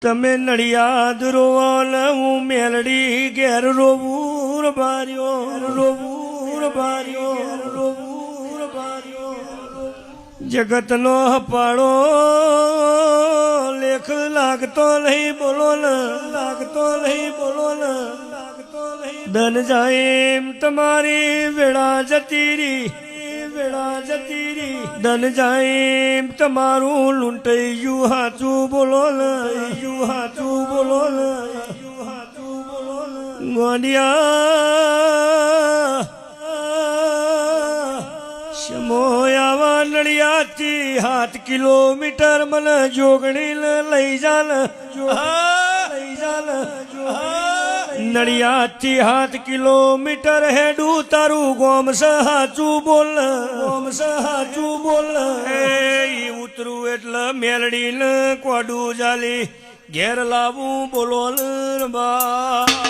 તમે નડિયાદ રોવો ને હું મેલડી ઘેર રોવું ભાર્યો જગતનો હપાડો લેખ લાગતો નહીં બોલો ને ધન જાય એમ તમારી વેળા જતી રહી ધન જાય એમ તમારું લૂંટાઈ ગયું હાચું બોલો ને ગોડિયા સમોયાવા નડિયાદથી 7 કિલોમીટર મને જોગણી લઈ જાન નડિયાદથી 7 કિલોમીટર હેડું તારું ગોમ સાચું બોલ એ ઉતરું એટલે મેલડીને કોડું જાલી ઘેર લાવું બોલો બા